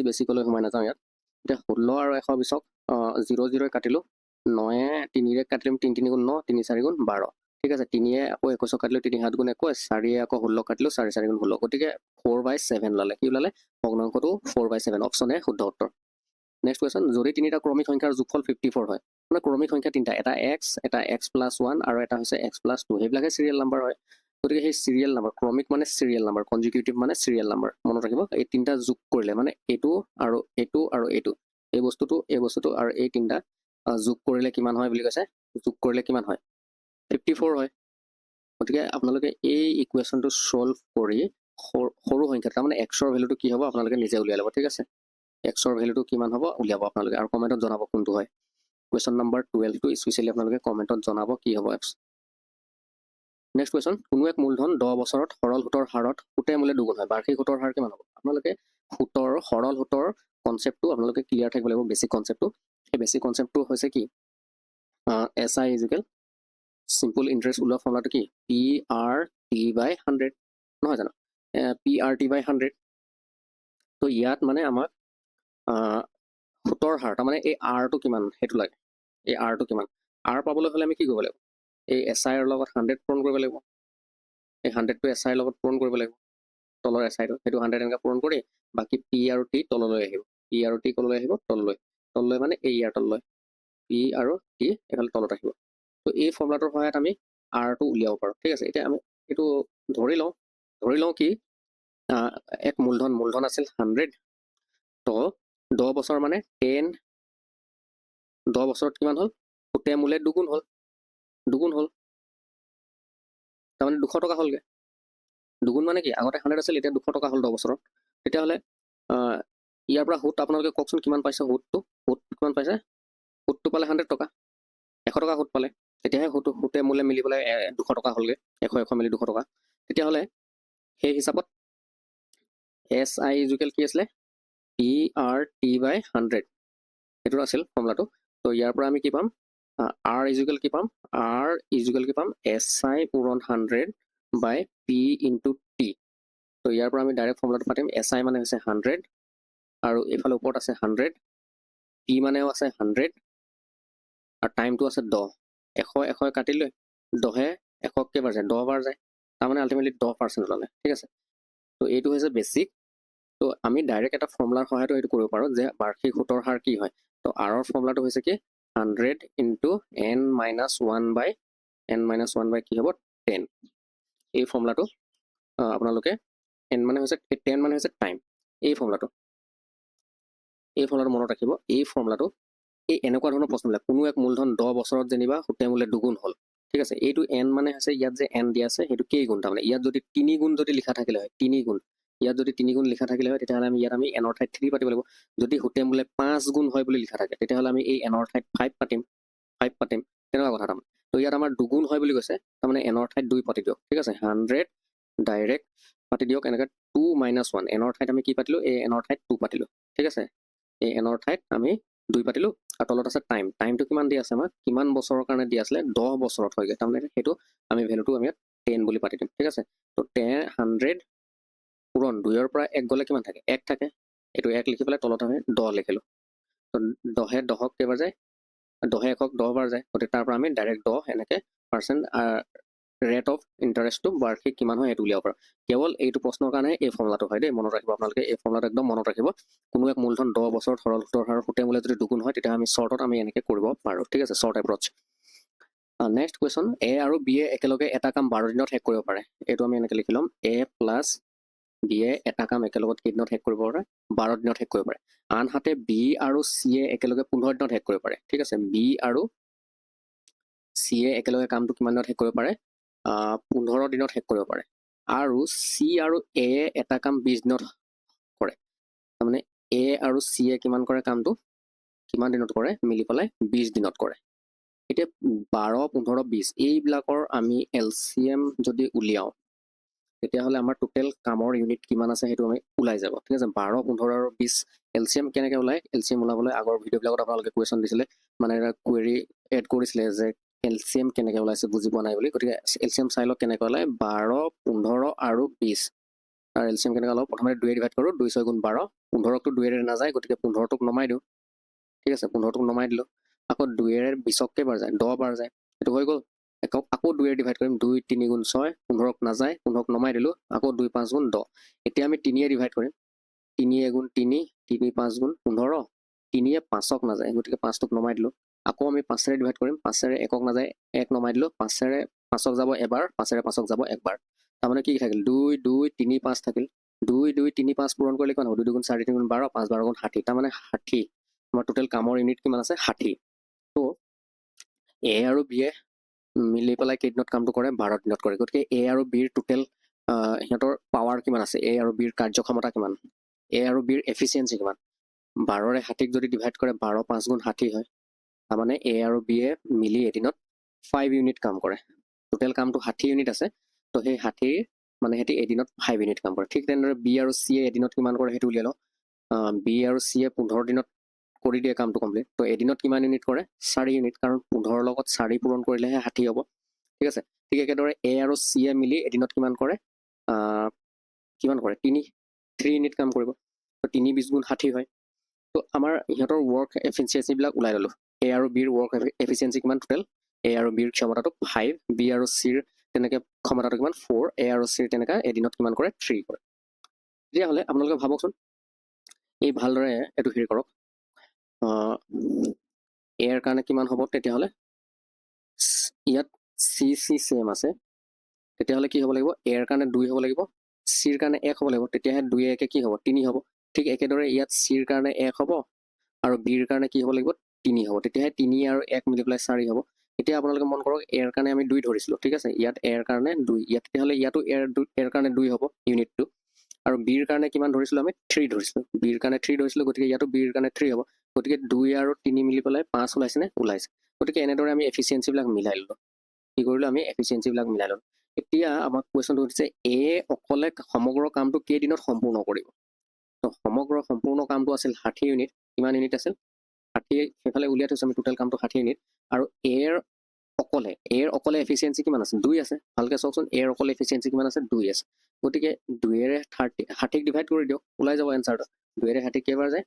বেছিকলৈ সোমাই নাযাওঁ ইয়াত এতিয়া 16 আৰু 120ক 0 0 কাটিলো 9 3 ৰে কাটিম 3 3 গুণ 9 3 4 গুণ 12 ঠিক আছে 3 এ আকৌ 21 কাটিলো 3 7 গুণ 21 4 এ আকৌ 16 কাটিলো 4 4 গুণ 16 গতিকে 4/7 লালে কি ওলালে ভগ্নাংশটো 4/7 অপচন এ শুদ্ধ উত্তৰ নেক্সট কোৱেশ্চন যদি তিনিটা ক্ৰমিক সংখ্যাৰ যোগফল 54 হয় মানে ক্ৰমিক সংখ্যা তিনিটা এটা x + 1 আৰু এটা হৈছে x + 2 সেইবিলাকে সিৰিয়েল নাম্বাৰ হয় গতিকে সেই সিৰিয়েল নাম্বাৰ ক্ৰমিক মানে সিৰিয়েল নাম্বাৰ কনজিকিউটিভ মানে সিৰিয়েল নাম্বাৰ মনত ৰাখিব এই তিনিটা যোগ কৰিলে মানে এইটো আৰু এইটো আৰু এইটো এই বস্তুটো আৰু এই তিনিটা যোগ কৰিলে কিমান হয় বুলি কৈছে যোগ কৰিলে কিমান হয় 54 হয় গতিকে আপোনালোকে এই ইকুৱেশ্যনটো সলভ কৰি সৰু সংখ্যা তাৰ মানে x ৰ ভ্যালুটো কি হ'ব আপোনালোকে নিজে উলিয়াই ল'ব ঠিক আছে x ৰ ভ্যালুটো কিমান হ'ব উলিয়াব আপোনালোকে আৰু কমেন্টত জনাব কোনটো হয় কোৱেশ্চন নম্বৰ 12 টো স্পেশালি আপোনালোকে কমেন্টত জনাব কি হ'ব x নেক্সট কোৱেশ্চন কোনো এক মূলধন 10 বছৰত সৰল সুতৰ হাৰত সুতে মূলে দুগুণ হয় বাৰ্ষিক সুতৰ হাৰ কিমান হ'ব আপোনালোকে সুতৰ সৰল সুতৰ কনসেপ্টটো আপোনালোকে ক্লিয়াৰ থাকিব লাগিব বেসিক কনসেপ্টটো এই বেসিক কনসেপ্টটো হৈছে কি SI সিম্পল ইন্টারেস্ট ওলোৱা ফৰ্মুলাটো কি PRT/100 নহয় জানো PRT/100 তো ইয়াত মানে আমাক সুতৰ হাৰ তাৰ মানে এই R টো কিমান হেতু লাগে এই R টো কিমান R পাবলৈ হলে আমি কি কৰিব লাগিব এই SI ৰ লগত 100 পূৰণ কৰিব লাগিব এই 100 টো SI ৰ লগত পূৰণ কৰিব লাগিব তলৰ SI টো হেতু 100 এনেকা পূৰণ কৰি বাকি P আৰু T তললৈ আহিব P আৰু T কলৈ আহিব তললৈ মানে এই ইয়াৰ তললৈ P আৰু T এফালে তলত আহিব তো এই ফৰ্মুলাটোৰ সহায়ত আমি R টো উলিয়াব পাৰো ঠিক আছে এতিয়া আমি এটো ধৰি লওঁ কি এক মূলধন আছিল 100 তো 10 বছৰ মানে 10 10 বছৰত কিমান হ'ল সুতে মূলে দুগুণ হ'ল তাৰমানে 200 টকা হ'লগে দুগুণ মানে কি আগতে 100 আছিল এতিয়া 200 টকা হ'ল 10 বছৰত তেতিয়াহ'লে ইয়াৰ পৰা সুত আপোনালোকে কওকচোন কিমান পাইছে সুত কিমান পাইছে সুতটো পালে 100 টকা 100 টকা সুত পালে তেতিয়াহে সুতে মূলে মিলি পেলাই 200 টকা হ'লগে 100 মিলি 200 টকা তেতিয়াহ'লে সেই হিচাপত SI ইকুৱেল কি আছিলে PRT/100 এইটো আছিল ফৰ্মুলাটো তো ইয়াৰ পৰা আমি কি পাম R ইকুৱেল কি পাম SI পূৰণ 100/P × T তো ইয়াৰ পৰা আমি ডাইৰেক্ট ফৰ্মুলাটো পাতিম SI মানে হৈছে 100 আৰু এইফালে ওপৰত আছে 100 P মানেও আছে 100 আৰু টাইমটো আছে 10 100 কাটি লৈ 10 100 কেইবাৰ যায় 10 বাৰ যায় তাৰমানে আল্টিমেটলি 10% ওলালে ঠিক আছে তো এইটো হৈছে বেছিক তো আমি ডাইৰেক্ট এটা ফৰ্মুলাৰ সহায়ত এইটো কৰিব পাৰোঁ যে বাৰ্ষিক সুতৰ হাৰ কি হয় তো আৰৰ ফৰ্মুলাটো হৈছে কি 100 × n-1/n-1 কি হ'ব 10 এই ফৰ্মুলাটো আপোনালোকে n মানে হৈছে 10 মানে হৈছে টাইম এই ফৰ্মুলাটো মনত ৰাখিব এই ফৰ্মুলাটো এই এনেকুৱা ধৰণৰ প্ৰশ্নবিলাক কোনো এক মূলধন 10 বছৰত যেনিবা সুতে মূলে দুগুণ হ'ল ঠিক আছে এইটো n মানে হৈছে ইয়াত যে n দিয়া আছে সেইটো কেই গুণ তাৰমানে ইয়াত যদি 3 গুণ যদি লিখা থাকিলে হয় 3 গুণ ইয়াত যদি 3 গুণ লিখা থাকিলে হয় তেতিয়াহ'লে আমি ইয়াত আমি n ৰ ঠাইত 3 পাতিব লাগিব যদি সুতে মূলে 5 গুণ হয় বুলি লিখা থাকে তেতিয়াহ'লে আমি এই n ৰ ঠাইত 5 পাতিম তেনেকুৱা কথা তাৰমানে তো ইয়াত আমাৰ দুগুণ হয় বুলি কৈছে তাৰমানে n ৰ ঠাইত 2 পাতি দিয়ক ঠিক আছে 100 ডাইৰেক্ট পাতি দিয়ক এনেকৈ 2 - 1 n ৰ ঠাইত আমি কি পাতিলোঁ এই n ৰ ঠাইত 2 পাতিলোঁ ঠিক আছে এই n ৰ ঠাইত আমি 2 পাতিলোঁ আৰু তলত আছে টাইমটো কিমান দি আছে আমাক কিমান বছৰৰ কাৰণে দি আছিলে 10 বছৰত হয়গৈ তাৰমানে সেইটো আমি ভেলুটো আমি 10 বুলি পাতি দিম ঠিক আছে তো 100 পূৰণ 2ৰ পৰা 1 গ'লে কিমান থাকে 1 থাকে এইটো 1 লিখি পেলাই তলত আমি 10 লিখিলোঁ তো 10 10ক কেইবাৰ যায় 10 1ক 10 বাৰ যায় গতিকে তাৰ পৰা আমি ডাইৰেক্ট 10 এনেকৈ পাৰ্চেণ্ট ৰেট অফ ইণ্টাৰেষ্টটো বাৰ্ষিক কিমান হয় সেইটো উলিয়াব পাৰোঁ কেৱল এইটো প্ৰশ্নৰ কাৰণে এই ফৰ্মুলাটো হয় দেই মনত ৰাখিব আপোনালোকে এই ফৰ্মুলাটো একদম মনত ৰাখিব কোনো এক মূলধন 10 বছৰত সৰল সুতৰ হাৰ সুতে মূলে যদি দুগুণ হয় তেতিয়া আমি শ্বৰ্টত আমি এনেকৈ কৰিব পাৰোঁ ঠিক আছে short approach next question A আৰু B একেলগে এটা কাম 12 দিনত শেষ কৰিব পাৰে এইটো আমি এনেকৈ লিখি ল'ম A + B এটা কাম একেলগত কেইদিনত শেষ কৰিব পাৰে 12 দিনত শেষ কৰিব পাৰে আনহাতে B আৰু C একেলগে 15 দিনত শেষ কৰিব পাৰে ঠিক আছে B আৰু C একেলগে কামটো কিমান দিনত শেষ কৰিব পাৰে 15 দিনত শেষ কৰিব পাৰে আৰু C আৰু A এটা কাম 20 দিনত কৰে তাৰমানে A আৰু C কিমান কৰে কামটো কিমান দিনত কৰে মিলি পেলাই 20 দিনত কৰে এতিয়া 12 15 20 এইবিলাকৰ আমি LCM যদি উলিয়াওঁ তেতিয়াহ'লে আমাৰ টোটেল কামৰ ইউনিট কিমান আছে সেইটো আমি ওলাই যাব ঠিক আছে 12 15 আৰু 20 LCM কেনেকৈ ওলাই LCM ওলাবলৈ আগৰ ভিডিঅ'বিলাকত আপোনালোকে কুৱেশ্যন দিছিলে মানে এটা কুৱেৰি এড কৰিছিলে যে LCM কেনেকৈ ওলাইছে বুজি পোৱা নাই বুলি গতিকে LCM চাই লওক কেনেকৈ ওলাই 12 15 আৰু 20 তাৰ LCM কেনেকৈ ওলাব প্ৰথমে 2 ডিভাইড কৰোঁ 2 6 গুণ 12 15টো 2ৰে নাযায় গতিকে 15টোক নমাই দিওঁ ঠিক আছে 15টোক নমাই দিলোঁ আকৌ 2ৰে 20ক কেইবাৰ যায় 10 বাৰ যায় এইটো হৈ গ'ল আকৌ 2ৰে ডিভাইড কৰিম 2 3 গুণ 6 15ক নাযায় 15ক নমাই দিলোঁ আকৌ 2 5 গুণ 10 এতিয়া আমি 3য়ে ডিভাইড কৰিম 3 গুণ 3 3 5 গুণ 15 3য়ে 5ক নাযায় গতিকে 5টোক নমাই দিলোঁ আকৌ আমি 5ৰে ডিভাইড কৰিম 5ৰে 1ক নাযায় 1 নমাই দিলোঁ 5ৰে 5ক যাব এবাৰ 5ৰে 5ক যাব একবাৰ তাৰমানে কি থাকিল 2 2 3 5 থাকিল 2 2 3 5 পূৰণ কৰিলে কিমান হ'ব 2 2 গুণ 4 3 গুণ 12 5 12 গুণ 60 তাৰমানে 60 আমাৰ টোটেল কামৰ ইউনিট কিমান আছে 60 তো A আৰু B মিলি পেলাই কেইদিনত কামটো কৰে 12 দিনত কৰে গতিকে A আৰু Bৰ টোটেল সিহঁতৰ পাৱাৰ কিমান আছে A আৰু Bৰ কাৰ্যক্ষমতা কিমান A আৰু Bৰ এফিচিয়েঞ্চি কিমান 12ৰে 60ক যদি ডিভাইড কৰে 12 5 গুণ 60 হয় তাৰমানে A আৰু B মিলি এদিনত 5 ইউনিট কাম কৰে টোটেল কামটো 60 ইউনিট আছে তো সেই 60 মানে সিহঁতি এদিনত 5 ইউনিট কাম কৰে ঠিক তেনেদৰে B আৰু C এদিনত কিমান কৰে সেইটো উলিয়াই লওঁ B আৰু C 15 দিনত কৰি দিয়ে কামটো কমপ্লিট তো এদিনত কিমান ইউনিট কৰে 4 ইউনিট কাৰণ 15ৰ লগত 4 পূৰণ কৰিলেহে 60 হ'ব ঠিক আছে ঠিক একেদৰে A আৰু C মিলি এদিনত কিমান কৰে 3 ইউনিট কাম কৰিব তো 3 20 গুণ 60 হয় তো আমাৰ ইহঁতৰ ৱৰ্ক এফিচিয়েঞ্চিবিলাক ওলাই ল'লোঁ A আৰু Bৰ ৱৰ্ক এফিচিয়েঞ্চি কিমান টোটেল A আৰু Bৰ ক্ষমতাটো 5 B আৰু Cৰ তেনেকৈ ক্ষমতাটো কিমান 4 A আৰু Cৰ তেনেকৈ এদিনত কিমান কৰে 3 কৰে তেতিয়াহ'লে আপোনালোকে ভাবকচোন এই ভালদৰে এইটো হেৰি কৰক এৰ কাৰণে কিমান হ'ব তেতিয়াহ'লে ইয়াত C চেম আছে তেতিয়াহ'লে কি হ'ব লাগিব এৰ কাৰণে 2 হ'ব লাগিব Cৰ কাৰণে 1 হ'ব লাগিব তেতিয়াহে 2 1 কি হ'ব 3 হ'ব ঠিক একেদৰে ইয়াত চিৰ কাৰণে 1 হ'ব আৰু বিৰ কাৰণে কি হ'ব লাগিব 3 হ'ব তেতিয়াহে 3 আৰু 1 মিলি পেলাই 4 হ'ব এতিয়া আপোনালোকে মন কৰক এৰ কাৰণে আমি 2 ধৰিছিলো ঠিক আছে ইয়াত এৰ কাৰণে 2 ইয়াত তেতিয়াহ'লে ইয়াতো এৰ কাৰণে 2 হ'ব ইউনিটটো আৰু বিৰ কাৰণে কিমান ধৰিছিলো আমি 3 ধৰিছিলো বিৰ কাৰণে 3 ধৰিছিলো গতিকে ইয়াতো বিৰ কাৰণে 3 হ'ব গতিকে 2 আৰু 3 মিলি পেলাই 5 ওলাইছে নে ওলাইছে গতিকে এনেদৰে আমি এফিচিয়েন্সি বিলাক মিলাই ললো কি কৰিলো আমি এফিচিয়েন্সি বিলাক মিলাই ললো এতিয়া আমাক কোৱেশ্চনটো সুধিছে এ অকলে সমগ্ৰ কামটো কেইদিনত সম্পূৰ্ণ কৰিব তো সমগ্ৰ সম্পূৰ্ণ কামটো আছিল 60 ইউনিট কিমান ইউনিট আছিল 60 সেফালে উলিয়াই থৈছো আমি টোটাল কামটো 60 ইউনিট আৰু এৰ অকলে এফিচিয়েন্সি কিমান আছে 2 আছে ভালকে চাওকচোন এৰ অকলে এফিচিয়েন্সি কিমান আছে 2 আছে গতিকে 2 এৰে 60 ডিভাইড কৰি দিও ওলাই যাব এনসাৰটো 2 এৰে 60 কেইবাৰ যায়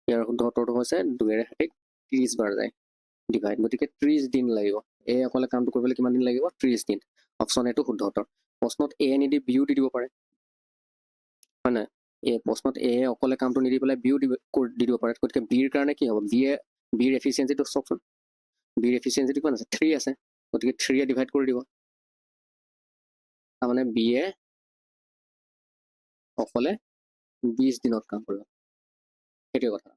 ইয়াৰ শুদ্ধ উত্তৰটো হৈছে 2 এৰে 60 30 বাৰ যায় ডিভাইড গতিকে 30 দিন লাগিব এ অকলে কামটো কৰিবলৈ কিমান দিন লাগিব 30 দিন অপচন এটো শুদ্ধ উত্তৰ প্ৰশ্নত এ নিদি বিও দি দিব পাৰে হয় না এই প্ৰশ্নত এ অকলে কামটো নিদি পেলাই বিও দি দিব পাৰে গতিকে বিৰ কাৰণে কি হ'ব বিৰ এফিচিয়েন্সিটো চাওকচোন বিৰ এফিচিয়েন্সিটো কিমান আছে 3 আছে গতিকে 3 এ ডিভাইড কৰি দিব তাৰমানে বি এ অকলে 20 দিনত কাম কৰিব সেইটোৱে কথা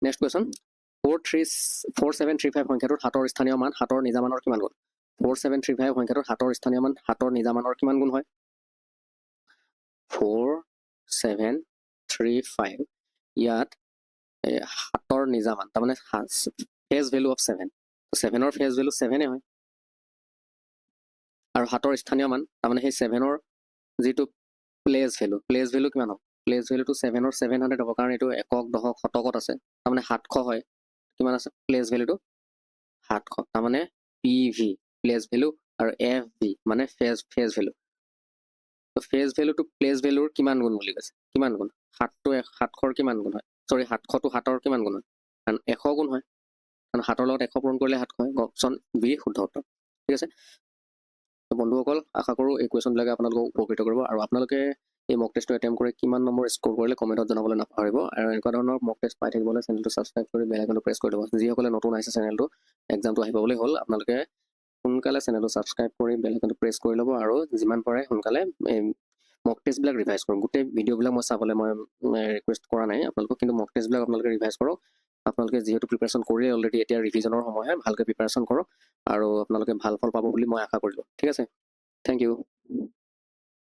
নেক্সট কোৱেশ্চন 4735 সংখ্যাটোৰ 7ৰ স্থানীয় মান 7ৰ নিজা মানৰ কিমান গুণ 4735 সংখ্যাটোৰ 7ৰ স্থানীয় মান 7ৰ নিজা মানৰ কিমান গুণ হয় 4735 ইয়াত 7ৰ নিজা মান তাৰমানে ফেজ ভেলু অফ 7 7ৰ ফেজ ভেলু 7 হয় আৰু 7ৰ স্থানীয় মান তাৰমানে সেই 7ৰ যেটো প্লেস ভেলু কিমান হ'ব প্লেস ভেলুটো 7ৰ 700 হ'ব কাৰণ এটো একক দশক শতকত আছে তাৰমানে 700 হয় কিমান আছে প্লেস ভেলুটো 700 তাৰমানে পিভি প্লেস ভেলু আৰু এফভি মানে ফেজ ভেলু তো ফেজ ভেলুটো প্লেস ভেলুৰ কিমান গুণ বুলি কৈছে কিমান গুণ 700ৰ কিমান গুণ হয় সৰি 700টো 7ৰ কিমান গুণ হয় কাৰণ 100 গুণ হয় কাৰণ 7ৰ লগত 100 পূৰণ কৰিলে 700 হয় অপচন বি শুদ্ধ উত্তৰ ঠিক আছে তো বন্ধুসকল আশা কৰো এই কোৱেশ্চনবিলাকে আপোনালোকক উপকৃত কৰিব আৰু আপোনালোকে এই মক টেষ্টটো এটেম্প কৰি কিমান নম্বৰ স্কোৰ কৰিলে কমেণ্টত জনাবলৈ নাপাহৰিব আৰু এনেকুৱা ধৰণৰ মক টেষ্ট পাই থাকিবলৈ চেনেলটো ছাবস্ক্ৰাইব কৰি বেল আইকনটো প্ৰেছ কৰি দিব যিসকলে নতুন আহিছে চেনেলটো এক্সামটো আহি পাবলৈ হ'ল আপোনালোকে সোনকালে চেনেলটো ছাবস্ক্ৰাইব কৰি বেল আইকনটো প্ৰেছ কৰি ল'ব আৰু যিমান পাৰে সোনকালে মক টেষ্টবিলাক ৰিভাইজ কৰক গোটেই ভিডিঅ'বিলাক মই চাবলৈ মই ৰিকুৱেষ্ট কৰা নাই আপোনালোকক কিন্তু মক টেষ্টবিলাক আপোনালোকে ৰিভাইজ কৰক আপোনালোকে যেহেতু প্ৰিপাৰেশ্যন কৰি অলৰেডি এতিয়া ৰিভিজনৰ সময় হয় ভালকৈ প্ৰিপাৰেশ্যন কৰক আৰু আপোনালোকে ভাল ফল পাব বুলি মই আশা কৰিলোঁ ঠিক আছে থেংক ইউ